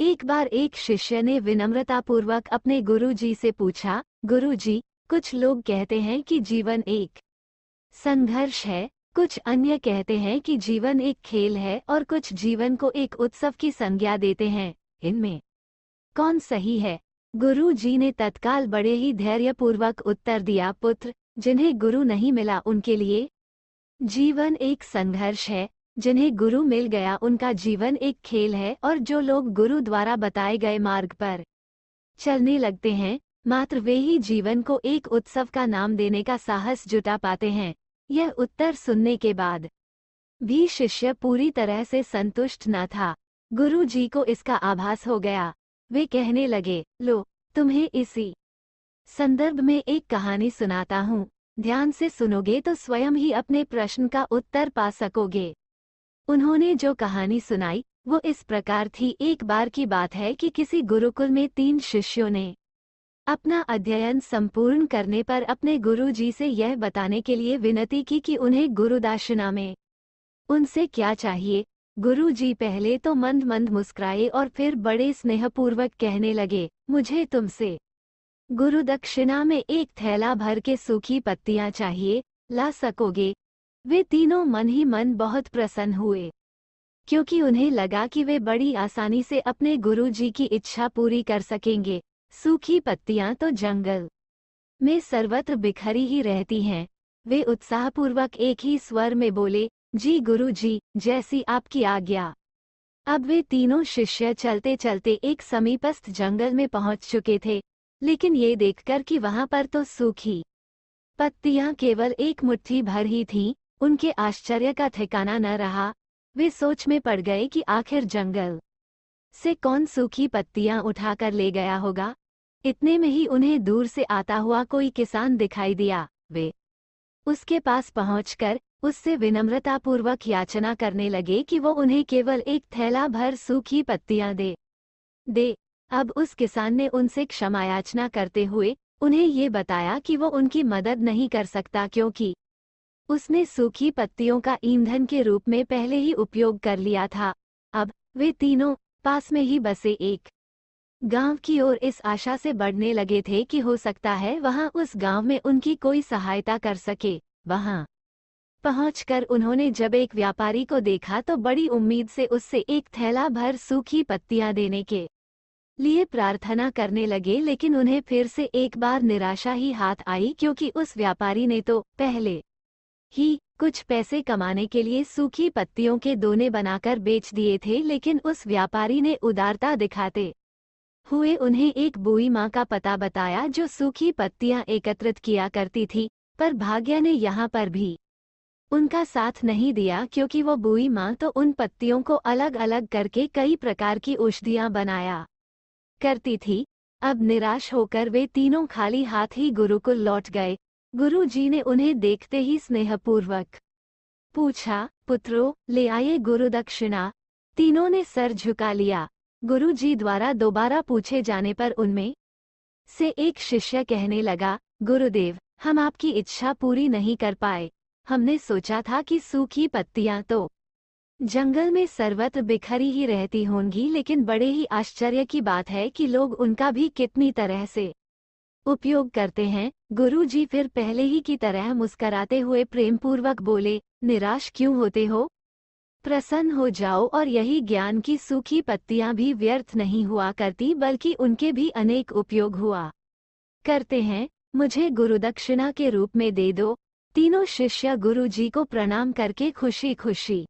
एक बार एक शिष्य ने विनम्रतापूर्वक अपने गुरुजी से पूछा, गुरुजी, कुछ लोग कहते हैं कि जीवन एक संघर्ष है, कुछ अन्य कहते हैं कि जीवन एक खेल है और कुछ जीवन को एक उत्सव की संज्ञा देते हैं। इनमें कौन सही है? गुरुजी ने तत्काल बड़े ही धैर्यपूर्वक उत्तर दिया, पुत्र, जिन्हें गुरु नहीं मिला उनके लिए जीवन एक संघर्ष है, जिन्हें गुरु मिल गया उनका जीवन एक खेल है, और जो लोग गुरु द्वारा बताए गए मार्ग पर चलने लगते हैं, मात्र वे ही जीवन को एक उत्सव का नाम देने का साहस जुटा पाते हैं। यह उत्तर सुनने के बाद भी शिष्य पूरी तरह से संतुष्ट न था। गुरु जी को इसका आभास हो गया। वे कहने लगे, लो, तुम्हें इसी संदर्भ में एक कहानी सुनाता हूँ। ध्यान से सुनोगे तो स्वयं ही अपने प्रश्न का उत्तर पा सकोगे। उन्होंने जो कहानी सुनाई वो इस प्रकार थी। एक बार की बात है कि किसी गुरुकुल में 3 शिष्यों ने अपना अध्ययन संपूर्ण करने पर अपने गुरुजी से यह बताने के लिए विनती की कि उन्हें गुरुदक्षिणा में उनसे क्या चाहिए। गुरुजी पहले तो मंद मंद मुस्कुराए और फिर बड़े स्नेहपूर्वक कहने लगे, मुझे तुमसे गुरुदक्षिणा में एक थैला भर के सूखी पत्तियां चाहिए, ला सकोगे? वे तीनों मन ही मन बहुत प्रसन्न हुए, क्योंकि उन्हें लगा कि वे बड़ी आसानी से अपने गुरुजी की इच्छा पूरी कर सकेंगे। सूखी पत्तियां तो जंगल में सर्वत्र बिखरी ही रहती हैं। वे उत्साहपूर्वक एक ही स्वर में बोले, जी गुरुजी, जैसी आपकी आज्ञा। अब वे तीनों शिष्य चलते चलते एक समीपस्थ जंगल में पहुंच चुके थे, लेकिन ये देखकर कि वहां पर तो सूखी पत्तियां केवल एक मुट्ठी भर ही थीं, उनके आश्चर्य का ठिकाना न रहा। वे सोच में पड़ गए कि आखिर जंगल से कौन सूखी पत्तियां उठाकर ले गया होगा। इतने में ही उन्हें दूर से आता हुआ कोई किसान दिखाई दिया। वे उसके पास पहुंचकर उससे विनम्रतापूर्वक याचना करने लगे कि वो उन्हें केवल एक थैला भर सूखी पत्तियां दे। अब उस किसान ने उनसे क्षमा याचना करते हुए उन्हें ये बताया कि वो उनकी मदद नहीं कर सकता, क्योंकि उसने सूखी पत्तियों का ईंधन के रूप में पहले ही उपयोग कर लिया था। अब वे तीनों पास में ही बसे एक गांव की ओर इस आशा से बढ़ने लगे थे कि हो सकता है वहां उस गांव में उनकी कोई सहायता कर सके। वहां पहुंचकर उन्होंने जब एक व्यापारी को देखा तो बड़ी उम्मीद से उससे एक थैला भर सूखी पत्तियां देने के लिए प्रार्थना करने लगे, लेकिन उन्हें फिर से एक बार निराशा ही हाथ आई, क्योंकि उस व्यापारी ने तो पहले ही कुछ पैसे कमाने के लिए सूखी पत्तियों के दोने बनाकर बेच दिए थे। लेकिन उस व्यापारी ने उदारता दिखाते हुए उन्हें एक बूई माँ का पता बताया जो सूखी पत्तियां एकत्रित किया करती थी, पर भाग्य ने यहाँ पर भी उनका साथ नहीं दिया, क्योंकि वो बूई माँ तो उन पत्तियों को अलग अलग करके कई प्रकार की औषधियां बनाया करती थी। अब निराश होकर वे तीनों खाली हाथ ही गुरुकुल लौट गए। गुरुजी ने उन्हें देखते ही स्नेहपूर्वक पूछा, पुत्रों, ले आए गुरुदक्षिणा? तीनों ने सर झुका लिया। गुरुजी द्वारा दोबारा पूछे जाने पर उनमें से एक शिष्य कहने लगा, गुरुदेव, हम आपकी इच्छा पूरी नहीं कर पाए। हमने सोचा था कि सूखी पत्तियां तो जंगल में सर्वत्र बिखरी ही रहती होंगी, लेकिन बड़े ही आश्चर्य की बात है कि लोग उनका भी कितनी तरह से उपयोग करते हैं। गुरुजी फिर पहले ही की तरह मुस्कराते हुए प्रेमपूर्वक बोले, निराश क्यों होते हो? प्रसन्न हो जाओ, और यही ज्ञान की सूखी पत्तियां भी व्यर्थ नहीं हुआ करती, बल्कि उनके भी अनेक उपयोग हुआ करते हैं। मुझे गुरुदक्षिणा के रूप में दे दो। तीनों शिष्य गुरुजी को प्रणाम करके खुशी खुशी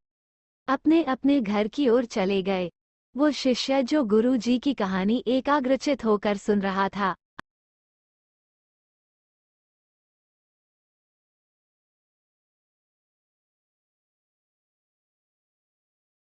अपने अपने घर की ओर चले गए। वो शिष्य जो गुरुजी की कहानी एकाग्रचित होकर सुन रहा था,